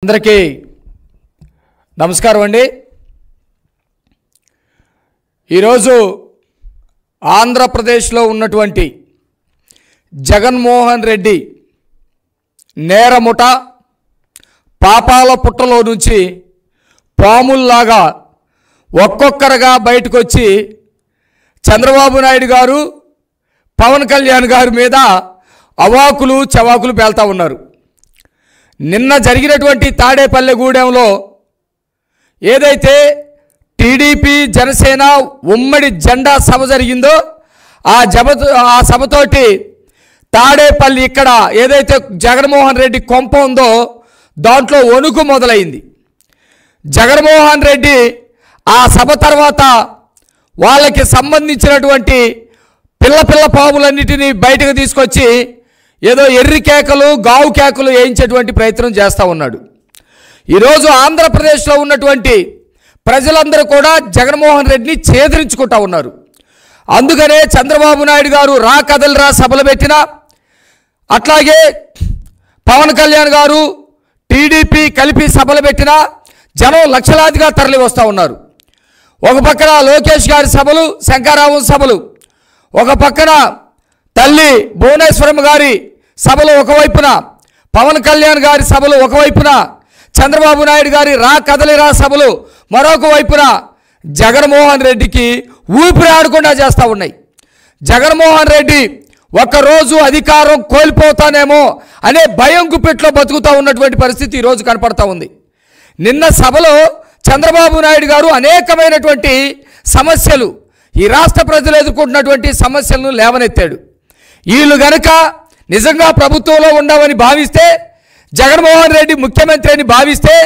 అందరికీ నమస్కారం అండి. ఈరోజు ఆంధ్రప్రదేశ్లో ఉన్నటువంటి జగన్మోహన్ రెడ్డి నేరముఠ పాపాల పుట్టలో నుంచి పాముల్లాగా ఒక్కొక్కరుగా బయటకు వచ్చి చంద్రబాబు నాయుడు గారు, పవన్ కళ్యాణ్ గారి మీద అవాకులు చవాకులు పేల్తా ఉన్నారు. నిన్న జరిగినటువంటి తాడేపల్లిగూడెంలో ఏదైతే టీడీపీ జనసేన ఉమ్మడి జెండా సభ జరిగిందో ఆ సభతోటి తాడేపల్లి ఇక్కడ ఏదైతే జగన్మోహన్ రెడ్డి కొంప ఉందో దాంట్లో వణుకు మొదలైంది. జగన్మోహన్ రెడ్డి ఆ సభ తర్వాత వాళ్ళకి సంబంధించినటువంటి పిల్ల పాములన్నిటినీ బయటకు తీసుకొచ్చి ఏదో ఎర్రి కేకలు గావు కేకలు వేయించేటువంటి ప్రయత్నం చేస్తూ ఉన్నాడు. ఈరోజు ఆంధ్రప్రదేశ్లో ఉన్నటువంటి ప్రజలందరూ కూడా జగన్మోహన్ రెడ్డిని ఛేదరించుకుంటూ ఉన్నారు. అందుకనే చంద్రబాబు నాయుడు గారు రా కదలరా సభలు పెట్టినా, అట్లాగే పవన్ కళ్యాణ్ గారు టీడీపీ కలిపి సభలు పెట్టినా జనం లక్షలాదిగా తరలి వస్తూ ఉన్నారు. ఒక పక్కన లోకేష్ గారి సభలు, శంకరావం సభలు, ఒక పక్కన తల్లి భువనేశ్వరమ్మ గారి సభలు ఒకవైపున, పవన్ కళ్యాణ్ గారి సభలు ఒకవైపున, చంద్రబాబు నాయుడు గారి రా కదలిరా సభలు మరొక వైపున జగన్మోహన్ రెడ్డికి ఊపిరి ఆడకుండా చేస్తూ ఉన్నాయి. జగన్మోహన్ రెడ్డి ఒక్కరోజు అధికారం కోల్పోతానేమో అనే భయం గుప్పెట్లో బతుకుతూ ఉన్నటువంటి పరిస్థితి ఈరోజు కనపడతా ఉంది. నిన్న సభలో చంద్రబాబు నాయుడు గారు అనేకమైనటువంటి సమస్యలు, ఈ రాష్ట్ర ప్రజలు ఎదుర్కొంటున్నటువంటి సమస్యలను లేవనెత్తాడు. వీళ్ళు గనక నిజంగా ప్రభుత్వంలో ఉండవని భావిస్తే, జగన్మోహన్ రెడ్డి ముఖ్యమంత్రి అని భావిస్తే,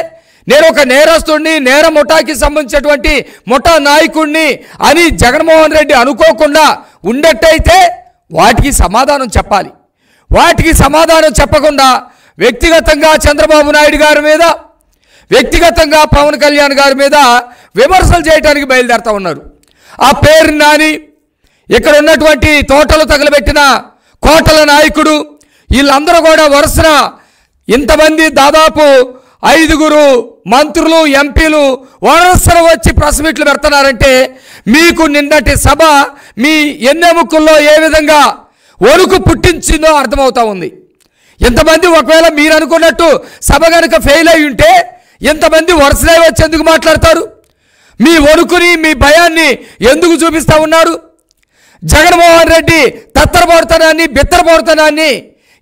నేను ఒక నేరస్తుడిని, నేర ముఠాకి సంబంధించినటువంటి ముఠా నాయకుడిని అని జగన్మోహన్ రెడ్డి అనుకోకుండా ఉండేట్టయితే వాటికి సమాధానం చెప్పాలి. వాటికి సమాధానం చెప్పకుండా వ్యక్తిగతంగా చంద్రబాబు నాయుడు గారి మీద, వ్యక్తిగతంగా పవన్ కళ్యాణ్ గారి మీద విమర్శలు చేయడానికి బయలుదేరుతూ ఉన్నారు. ఆ పేరు నాని, ఇక్కడ ఉన్నటువంటి తోటలు తగలబెట్టిన కోటల నాయకుడు, వీళ్ళందరూ కూడా వరుసన ఇంతమంది దాదాపు 5 మంత్రులు, ఎంపీలు వరుసన వచ్చి ప్రెస్ మీట్లు పెడుతున్నారంటే మీకు నిన్నటి సభ మీ ఎన్నెముకల్లో ఏ విధంగా వణుకు పుట్టించిందో అర్థమవుతా ఉంది. ఇంతమంది ఒకవేళ మీరు అనుకున్నట్టు సభ కనుక ఫెయిల్ అయి ఉంటే ఇంతమంది వరుసనే వచ్చి ఎందుకు మాట్లాడతారు? మీ వణుకుని, మీ భయాన్ని ఎందుకు చూపిస్తూ ఉన్నారు? జగన్మోహన్ రెడ్డి తత్తరపడుతనాన్ని, బిత్తరపడుతనాన్ని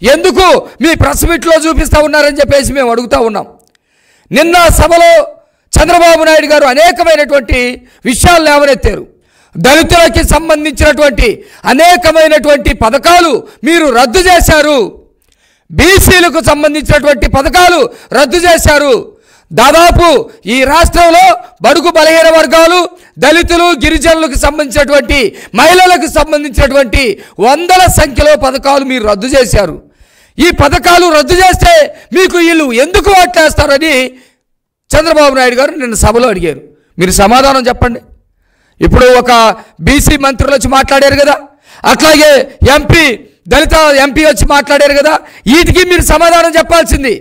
ఎందుకు మీ ప్రెస్ మీట్లో చూపిస్తూ ఉన్నారని చెప్పేసి మేము అడుగుతూ ఉన్నాం. నిన్న సభలో చంద్రబాబు నాయుడు గారు అనేకమైనటువంటి విషయాలు లేవనెత్తారు. దళితులకి సంబంధించినటువంటి అనేకమైనటువంటి పథకాలు మీరు రద్దు చేశారు, బీసీలకు సంబంధించినటువంటి పథకాలు రద్దు చేశారు. దాదాపు ఈ రాష్ట్రంలో బడుగు బలహీన వర్గాలు, దళితులు, గిరిజనులకు సంబంధించినటువంటి, మహిళలకు సంబంధించినటువంటి వందల సంఖ్యలో పథకాలు మీరు రద్దు చేశారు. ఈ పథకాలు రద్దు చేస్తే మీకు వీళ్ళు ఎందుకు ఓట్లేస్తారని చంద్రబాబు నాయుడు గారు నిన్న సభలో అడిగారు. మీరు సమాధానం చెప్పండి. ఇప్పుడు ఒక బీసీ మంత్రులు వచ్చి మాట్లాడారు కదా, అట్లాగే ఎంపీ, దళిత ఎంపీ వచ్చి మాట్లాడారు కదా, వీటికి మీరు సమాధానం చెప్పాల్సింది.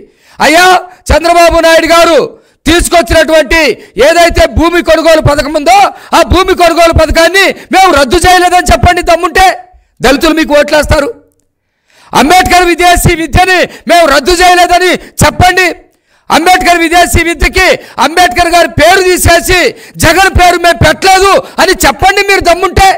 అయ్యా, చంద్రబాబు నాయుడు గారు తీసుకొచ్చినటువంటి ఏదైతే భూమి కొనుగోలు పథకం ఉందో ఆ భూమి కొనుగోలు పథకాన్ని మేము రద్దు చేయలేదని చెప్పండి. దమ్ముంటే దళితులు మీకు ఓట్లేస్తారు. అంబేద్కర్ విదేశీ విద్యని మేము రద్దు చేయలేదని చెప్పండి. అంబేద్కర్ విదేశీ విద్యకి అంబేద్కర్ గారి పేరు తీసేసి జగన్ పేరు మేము పెట్టలేదు అని చెప్పండి మీరు దమ్ముంటే.